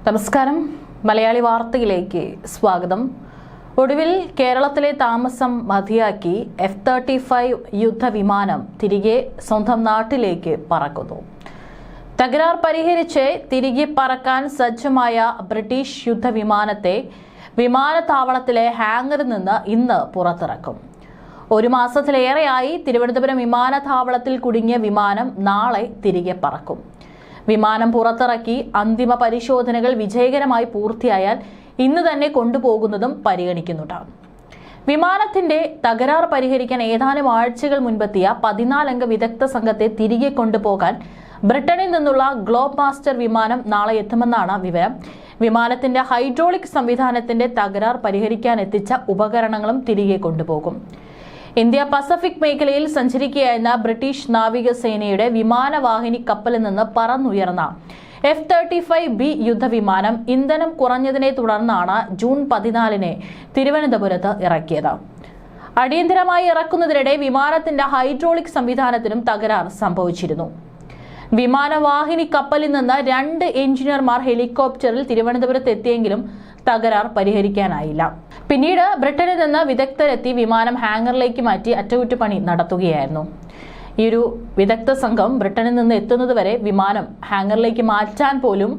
നമസ്കാരം. മലയാളി വാർത്തയിലേക്ക് സ്വാഗതം. ഒടുവിൽ കേരളത്തിലെ താമസം മതിയാക്കി F-35 യുദ്ധവിമാനം തിരികെ സ്വന്തം നാട്ടിലേക്ക് പറക്കുന്നു. തകരാർ പരിഹരിച്ച് തിരികെ പറക്കാൻ സജ്ജമായ ബ്രിട്ടീഷ് യുദ്ധവിമാനത്തെ വിമാനത്താവളത്തിലെ ഹാങ്ങറിൽ നിന്ന് ഇന്ന് പുറത്തിറക്കും. ഒരു മാസത്തിലേറെയായി തിരുവനന്തപുരം വിമാനത്താവളത്തിൽ കുടുങ്ങിയ വിമാനം നാളെ തിരികെ പറക്കും. വിമാനം പുറത്തിറക്കി അന്തിമ പരിശോധനകൾ വിജയകരമായി പൂർത്തിയായാൽ ഇന്ന് തന്നെ കൊണ്ടുപോകുന്നതും പരിഗണിക്കുന്നുണ്ട്. വിമാനത്തിന്റെ തകരാർ പരിഹരിക്കാൻ ഏതാനും ആഴ്ചകൾ മുൻപെത്തിയ 14 അംഗ വിദഗ്ധ സംഘത്തെ തിരികെ കൊണ്ടുപോകാൻ ബ്രിട്ടനിൽ നിന്നുള്ള ഗ്ലോബ് മാസ്റ്റർ വിമാനം നാളെ എത്തുമെന്നാണ് വിവരം. വിമാനത്തിന്റെ ഹൈഡ്രോളിക് സംവിധാനത്തിന്റെ തകരാർ പരിഹരിക്കാൻ എത്തിച്ച ഉപകരണങ്ങളും തിരികെ കൊണ്ടുപോകും. ഇന്ത്യ പസഫിക് മേഖലയിൽ സഞ്ചരിക്കുകയായിരുന്ന ബ്രിട്ടീഷ് നാവികസേനയുടെ വിമാനവാഹിനി കപ്പലിൽ നിന്ന് പറന്നുയർന്ന F-35B യുദ്ധവിമാനം ഇന്ധനം കുറഞ്ഞതിനെ തുടർന്നാണ് ജൂൺ 14 തിരുവനന്തപുരത്ത് ഇറക്കിയത്. അടിയന്തരമായി ഇറക്കുന്നതിനിടെ വിമാനത്തിന്റെ ഹൈഡ്രോളിക് സംവിധാനത്തിനും തകരാർ സംഭവിച്ചിരുന്നു. വിമാനവാഹിനി കപ്പലിൽ നിന്ന് 2 എഞ്ചിനീയർമാർ ഹെലികോപ്റ്ററിൽ തിരുവനന്തപുരത്ത് എത്തിയെങ്കിലും തകരാർ പരിഹരിക്കാനായില്ല. പിന്നീട് ബ്രിട്ടനിൽ നിന്ന് വിദഗ്ധരെത്തി വിമാനം ഹാങ്ങറിലേക്ക് മാറ്റി അറ്റകുറ്റപ്പണി നടത്തുകയായിരുന്നു. ഈ ഒരു വിദഗ്ധ സംഘം ബ്രിട്ടനിൽ നിന്ന് എത്തുന്നതുവരെ വിമാനം ഹാങ്ങറിലേക്ക് മാറ്റാൻ പോലും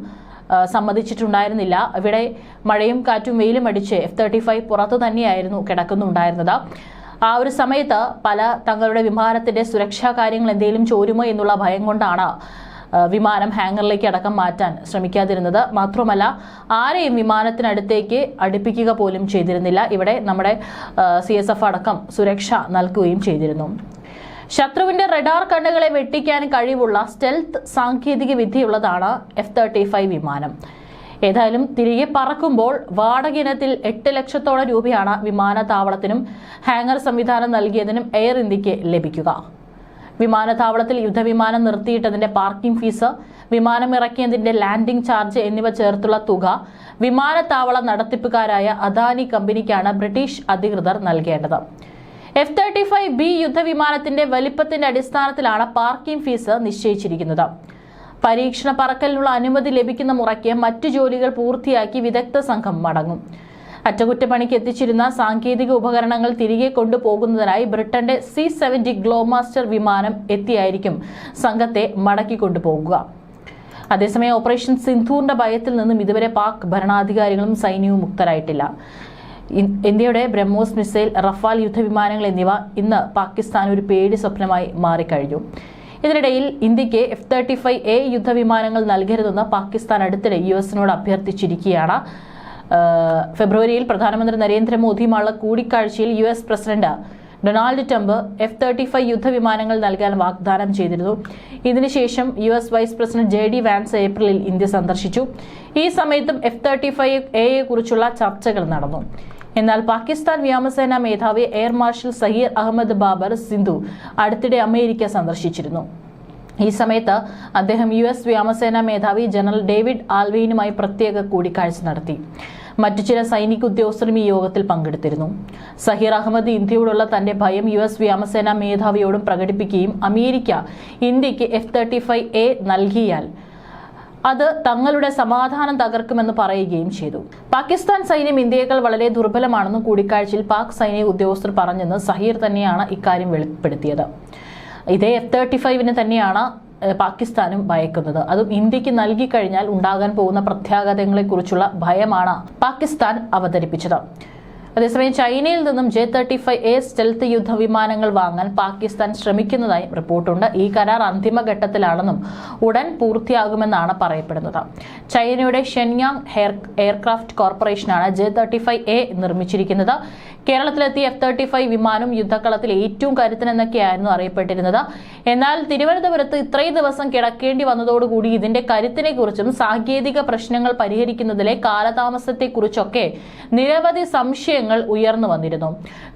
സമ്മതിച്ചിട്ടുണ്ടായിരുന്നില്ല. ഇവിടെ മഴയും കാറ്റും വെയിലും അടിച്ച് F-35 പുറത്തു തന്നെയായിരുന്നു കിടക്കുന്നുണ്ടായിരുന്നത്. ആ ഒരു സമയത്ത് പല തങ്ങളുടെ വിമാനത്തിന്റെ സുരക്ഷാ കാര്യങ്ങൾ എന്തെങ്കിലും ചോരുമോ എന്നുള്ള ഭയം കൊണ്ടാണ് വിമാനം ഹാങ്ങറിലേക്ക് അടക്കം മാറ്റാൻ ശ്രമിക്കാതിരുന്നത്. മാത്രമല്ല ആരെയും വിമാനത്തിനടുത്തേക്ക് അടുപ്പിക്കുക പോലും ചെയ്തിരുന്നില്ല. ഇവിടെ നമ്മുടെ CSF അടക്കം സുരക്ഷ നൽകുകയും ചെയ്തിരുന്നു. ശത്രുവിന്റെ റഡാർ കണ്ണുകളെ വെട്ടിക്കാൻ കഴിവുള്ള സ്റ്റെൽത്ത് സാങ്കേതിക വിദ്യയുള്ളതാണ് F-35 വിമാനം. ഏതായാലും തിരികെ പറക്കുമ്പോൾ വാടക ഇനത്തിൽ 8 ലക്ഷത്തോളം രൂപയാണ് വിമാനത്താവളത്തിനും ഹാങ്ങർ സംവിധാനം നൽകിയതിനും എയർ ഇന്ത്യക്ക് ലഭിക്കുക. വിമാനത്താവളത്തിൽ യുദ്ധവിമാനം നിർത്തിയിട്ടതിന്റെ പാർക്കിംഗ് ഫീസ്, വിമാനം ഇറക്കിയതിന്റെ ലാൻഡിംഗ് ചാർജ് എന്നിവ ചേർത്തുള്ള തുക വിമാനത്താവള നടത്തിപ്പുകാരായ അദാനി കമ്പനിക്കാണ് ബ്രിട്ടീഷ് അധികൃതർ നൽകേണ്ടത്. F-35B യുദ്ധവിമാനത്തിന്റെ വലിപ്പത്തിന്റെ അടിസ്ഥാനത്തിലാണ് പാർക്കിംഗ് ഫീസ് നിശ്ചയിച്ചിരിക്കുന്നത്. പരീക്ഷണ പറക്കലിനുള്ള അനുമതി ലഭിക്കുന്ന മുറയ്ക്ക് മറ്റു ജോലികൾ പൂർത്തിയാക്കി വിദഗ്ധ സംഘം മടങ്ങും. അറ്റകുറ്റപ്പണിക്ക് എത്തിച്ചിരുന്ന സാങ്കേതിക ഉപകരണങ്ങൾ തിരികെ കൊണ്ടുപോകുന്നതിനായി ബ്രിട്ടന്റെ C-70 ഗ്ലോബ് മാസ്റ്റർ വിമാനം എത്തിയായിരിക്കും സംഘത്തെ മടക്കി കൊണ്ടുപോകുക. അതേസമയം ഓപ്പറേഷൻ സിന്ധൂറിന്റെ ഭയത്തിൽ നിന്നും ഇതുവരെ പാക് ഭരണാധികാരികളും സൈന്യവും മുക്തരായിട്ടില്ല. ഇന്ത്യയുടെ ബ്രഹ്മോസ് മിസൈൽ, റഫാൽ യുദ്ധവിമാനങ്ങൾ എന്നിവ ഇന്ന് പാകിസ്ഥാൻ ഒരു പേടി സ്വപ്നമായി മാറിക്കഴിഞ്ഞു. ഇതിനിടയിൽ ഇന്ത്യക്ക് F-35A യുദ്ധവിമാനങ്ങൾ നൽകരുതെന്ന് പാകിസ്ഥാൻ അടുത്തിടെ US-നോട് അഭ്യർത്ഥിച്ചിരിക്കുകയാണ്. ഫെബ്രുവരിയിൽ പ്രധാനമന്ത്രി നരേന്ദ്രമോദിയുമായുള്ള കൂടിക്കാഴ്ചയിൽ US president Donald Trump F-35 യുദ്ധവിമാനങ്ങൾ നൽകാൻ വാഗ്ദാനം ചെയ്തിരുന്നു. ഇതിനുശേഷം US vice president JD Vance ഏപ്രിലിൽ ഇന്ത്യ സന്ദർശിച്ചു. ഈ സമയത്തും F-35A കുറിച്ചുള്ള ചർച്ചകൾ നടന്നു. എന്നാൽ പാകിസ്ഥാൻ വ്യോമസേനാ മേധാവി എയർ മാർഷൽ സഹീർ അഹമ്മദ് ബാബർ സിന്ധു അടുത്തിടെ അമേരിക്ക സന്ദർശിച്ചിരുന്നു. ഈ സമയത്ത് അദ്ദേഹം US വ്യോമസേനാ മേധാവി ജനറൽ ഡേവിഡ് ആൽവെയിനുമായി പ്രത്യേക കൂടിക്കാഴ്ച നടത്തി. മറ്റു ചില സൈനിക ഉദ്യോഗസ്ഥരും ഈ യോഗത്തിൽ പങ്കെടുത്തിരുന്നു. സഹീർ അഹമ്മദ് ഇന്ത്യയോടുള്ള തന്റെ ഭയം US വ്യോമസേനാ മേധാവിയോടും പ്രകടിപ്പിക്കുകയും അമേരിക്ക ഇന്ത്യക്ക് F-35A നൽകിയാൽ അത് തങ്ങളുടെ സമാധാനം തകർക്കുമെന്ന് പറയുകയും ചെയ്തു. പാകിസ്ഥാൻ സൈന്യം ഇന്ത്യയേക്കാൾ വളരെ ദുർബലമാണെന്ന് കൂടിക്കാഴ്ചയിൽ പാക് സൈനിക ഉദ്യോഗസ്ഥർ പറഞ്ഞെന്ന് സഹീർ തന്നെയാണ് ഇക്കാര്യം വെളിപ്പെടുത്തിയത്. ഇതേ F-35 തന്നെയാണ് പാകിസ്ഥാനും ഭയക്കുന്നത്. അതും ഇന്ത്യക്ക് നൽകിക്കഴിഞ്ഞാൽ ഉണ്ടാകാൻ പോകുന്ന പ്രത്യാഘാതങ്ങളെക്കുറിച്ചുള്ള ഭയമാണ് പാകിസ്ഥാൻ അവതരിപ്പിച്ചത്. അതേസമയം ചൈനയിൽ നിന്നും J-35A സ്റ്റെൽത്ത് യുദ്ധവിമാനങ്ങൾ വാങ്ങാൻ പാകിസ്ഥാൻ ശ്രമിക്കുന്നതായി റിപ്പോർട്ടുണ്ട്. ഈ കരാർ അന്തിമഘട്ടത്തിലാണെന്നും ഉടൻ പൂർത്തിയാകുമെന്നാണ് പറയപ്പെടുന്നത്. ചൈനയുടെ ഷെൻയാങ് എയർക്രാഫ്റ്റ് കോർപ്പറേഷനാണ് J-35A നിർമ്മിച്ചിരിക്കുന്നത്. കേരളത്തിലെത്തിയ F-35 വിമാനം യുദ്ധക്കളത്തിൽ ഏറ്റവും കരുത്തനെന്നൊക്കെയായിരുന്നു അറിയപ്പെട്ടിരുന്നത്. എന്നാൽ തിരുവനന്തപുരത്ത് ഇത്രയും ദിവസം കിടക്കേണ്ടി വന്നതോടുകൂടി ഇതിന്റെ കരുത്തിനെ കുറിച്ചും സാങ്കേതിക പ്രശ്നങ്ങൾ പരിഹരിക്കുന്നതിലെ കാലതാമസത്തെക്കുറിച്ചൊക്കെ നിരവധി സംശയങ്ങൾ ഉയർന്നു വന്നിരുന്നു.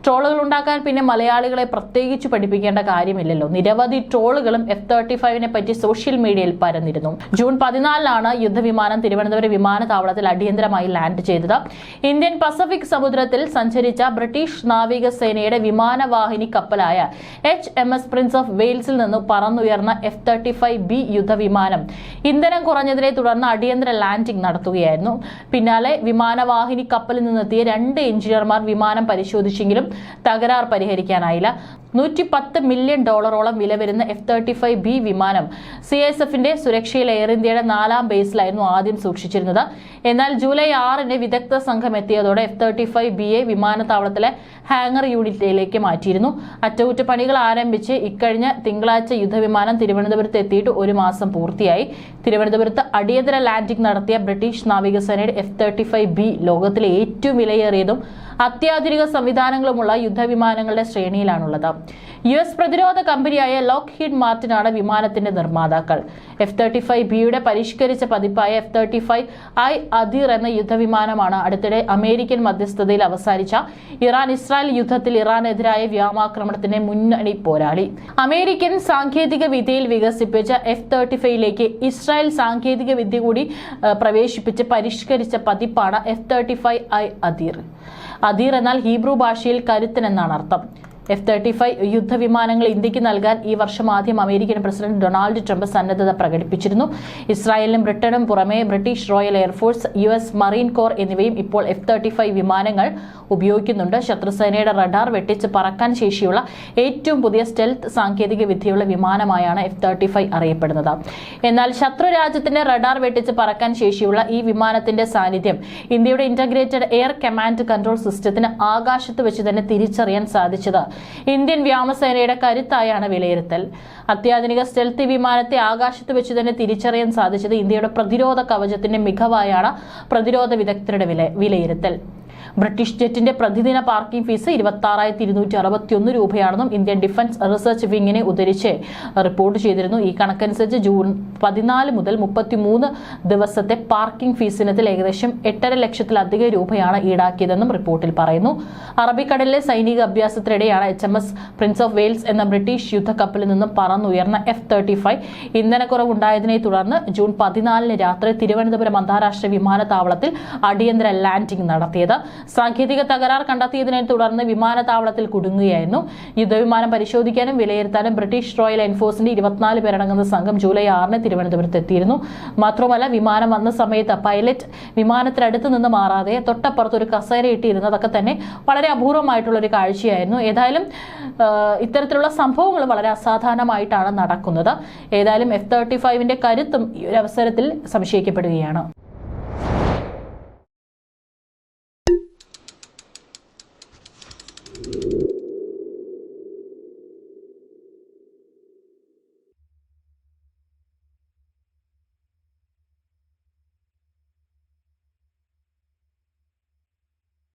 ട്രോളുകൾ ഉണ്ടാക്കാൻ പിന്നെ മലയാളികളെ പ്രത്യേകിച്ച് പഠിപ്പിക്കേണ്ട കാര്യമില്ലല്ലോ. നിരവധി ട്രോളുകളും F-35 പറ്റി സോഷ്യൽ മീഡിയയിൽ പരന്നിരുന്നു. ജൂൺ 14 യുദ്ധവിമാനം തിരുവനന്തപുരം വിമാനത്താവളത്തിൽ അടിയന്തരമായി ലാൻഡ് ചെയ്തത്. ഇന്ത്യൻ പസഫിക് സമുദ്രത്തിൽ സഞ്ചരിച്ച ബ്രിട്ടീഷ് നാവികസേനയുടെ വിമാനവാഹിനി കപ്പലായ HMS പ്രിൻസ് ഓഫ് വെയിൽസിൽ നിന്ന് പറന്നുയർന്ന F-35B യുദ്ധവിമാനം ഇന്ധനം കുറഞ്ഞതിനെ തുടർന്ന് അടിയന്തര ലാൻഡിംഗ് നടത്തുകയായിരുന്നു. പിന്നാലെ വിമാനവാഹിനി കപ്പലിൽ നിന്നെത്തിയ 2 എഞ്ചിനീയർമാർ വിമാനം പരിശോധിച്ചെങ്കിലും തകരാർ പരിഹരിക്കാനായില്ല. $110 മില്യൺ വില വരുന്ന F-35B വിമാനം CISFന്റെ സുരക്ഷയിൽ എയർ ഇന്ത്യയുടെ 4ാം ബേസിലായിരുന്നു ആദ്യം സൂക്ഷിച്ചിരുന്നത്. എന്നാൽ ജൂലൈ 6-ന് വിദഗ്ധ സംഘം എത്തിയതോടെ F-35Bയെ വിമാനത്താവളത്തിലെ ഹാങ്ങർ യൂണിറ്റിലേക്ക് മാറ്റിയിരുന്നു. അറ്റകുറ്റപ്പണികൾ ആരംഭിച്ച് ഇക്കഴിഞ്ഞ തിങ്കളാഴ്ച യുദ്ധവിമാനം തിരുവനന്തപുരത്ത് എത്തിയിട്ട് 1 മാസം പൂർത്തിയായി. തിരുവനന്തപുരത്ത് അടിയന്തര ലാൻഡിംഗ് നടത്തിയ ബ്രിട്ടീഷ് നാവികസേനയുടെ F-35B ലോകത്തിലെ ഏറ്റവും വിലയേറിയതും അത്യാധുനിക സംവിധാനങ്ങളുമുള്ള യുദ്ധവിമാനങ്ങളുടെ ശ്രേണിയിലാണുള്ളത്. US പ്രതിരോധ കമ്പനിയായ ലോക്ക്ഹീഡ് മാർട്ടിനാണ് വിമാനത്തിന്റെ നിർമ്മാതാക്കൾ. F-35Bയുടെ പരിഷ്കരിച്ച പതിപ്പായ F-35I അദീർ എന്ന യുദ്ധവിമാനമാണ് അടുത്തിടെ അമേരിക്കൻ മധ്യസ്ഥതയിൽ അവസാനിച്ച ഇറാൻ-ഇസ്രായേൽ യുദ്ധത്തിൽ ഇറാനെതിരായ വ്യോമാക്രമണത്തിന്റെ മുന്നണി പോരാളി. അമേരിക്കൻ സാങ്കേതിക വിദ്യയിൽ വികസിപ്പിച്ച F-35ലേക്ക് ഇസ്രായേൽ സാങ്കേതിക വിദ്യ കൂടി പ്രവേശിപ്പിച്ച് പരിഷ്കരിച്ച പതിപ്പാണ് F-35I അദീർ. അദീർ എന്നാൽ ഹീബ്രു ഭാഷയിൽ കരുത്തൻ എന്നാണ് അർത്ഥം. F-35 യുദ്ധവിമാനങ്ങൾ ഇന്ത്യക്ക് നൽകാൻ ഈ വർഷം ആദ്യം അമേരിക്കൻ പ്രസിഡന്റ് ഡൊണാൾഡ് ട്രംപ് സന്നദ്ധത പ്രകടിപ്പിച്ചിരുന്നു. ഇസ്രായേലിനും ബ്രിട്ടനും പുറമെ British royal air force, US marine core എന്നിവയും ഇപ്പോൾ F-35 വിമാനങ്ങൾ ഉപയോഗിക്കുന്നുണ്ട്. ശത്രുസേനയുടെ റഡാർ വെട്ടിച്ച് പറക്കാൻ ശേഷിയുള്ള ഏറ്റവും പുതിയ സ്റ്റെൽത്ത് സാങ്കേതിക വിദ്യയുള്ള വിമാനമായാണ് F-35 അറിയപ്പെടുന്നത്. എന്നാൽ ശത്രു രാജ്യത്തിന്റെ റഡാർ വെട്ടിച്ച് പറക്കാൻ ശേഷിയുള്ള ഈ വിമാനത്തിന്റെ സാന്നിധ്യം ഇന്ത്യയുടെ ഇന്റഗ്രേറ്റഡ് എയർ കമാൻഡ് കൺട്രോൾ സിസ്റ്റത്തിന് ആകാശത്ത് വെച്ച് തന്നെ തിരിച്ചറിയാൻ സാധിച്ചത് ഇന്ത്യൻ വ്യോമസേനയുടെ കരുത്തായാണ് വിലയിരുത്തൽ. അത്യാധുനിക സ്റ്റെൽത്തി വിമാനത്തെ ആകാശത്ത് വെച്ച് തന്നെ തിരിച്ചറിയാൻ സാധിച്ചത് ഇന്ത്യയുടെ പ്രതിരോധ കവചത്തിന്റെ മികവായാണ് പ്രതിരോധ വിദഗ്ധരുടെ വിലയിരുത്തൽ. ബ്രിട്ടീഷ് ജെറ്റിന്റെ പ്രതിദിന പാർക്കിംഗ് ഫീസ് 26,261 രൂപയാണെന്നും ഇന്ത്യൻ ഡിഫൻസ് റിസർച്ച് വിങ്ങിനെ ഉദ്ധരിച്ച് റിപ്പോർട്ട് ചെയ്തിരുന്നു. ഈ കണക്കനുസരിച്ച് ജൂൺ 14 മുതൽ 33 ദിവസത്തെ പാർക്കിംഗ് ഫീസിനത്തിൽ ഏകദേശം 8.5 ലക്ഷത്തിലധികം രൂപയാണ് ഈടാക്കിയതെന്നും റിപ്പോർട്ടിൽ പറയുന്നു. അറബിക്കടലിലെ സൈനിക അഭ്യാസത്തിനിടെയാണ് HMS പ്രിൻസ് ഓഫ് വെയിൽസ് എന്ന ബ്രിട്ടീഷ് യുദ്ധക്കപ്പലിൽ നിന്നും പറന്നുയർന്ന F-35 ഇന്ധനക്കുറവുണ്ടായതിനെ തുടർന്ന് ജൂൺ 14 രാത്രി തിരുവനന്തപുരം അന്താരാഷ്ട്ര വിമാനത്താവളത്തിൽ അടിയന്തര ലാൻഡിംഗ് നടത്തിയത്. സാങ്കേതിക തകരാർ കണ്ടെത്തിയതിനെ തുടർന്ന് വിമാനത്താവളത്തിൽ കുടുങ്ങുകയായിരുന്നു. യുദ്ധവിമാനം പരിശോധിക്കാനും വിലയിരുത്താനും ബ്രിട്ടീഷ് റോയൽ എൻഫോഴ്സിന്റെ 24 പേരടങ്ങുന്ന സംഘം ജൂലൈ 6-ന് തിരുവനന്തപുരത്ത് എത്തിയിരുന്നു. മാത്രമല്ല വിമാനം വന്ന സമയത്ത് പൈലറ്റ് വിമാനത്തിനടുത്ത് നിന്ന് മാറാതെ തൊട്ടപ്പുറത്ത് ഒരു കസേര ഇട്ടിരുന്നതൊക്കെ തന്നെ വളരെ അപൂർവമായിട്ടുള്ള ഒരു കാഴ്ചയായിരുന്നു. ഏതായാലും ഇത്തരത്തിലുള്ള സംഭവങ്ങൾ വളരെ അസാധാരണമായിട്ടാണ് നടക്കുന്നത്. ഏതായാലും F-35ന്റെ കരുത്തും ഈ ഒരു അവസരത്തിൽ സംശയിക്കപ്പെടുകയാണ്.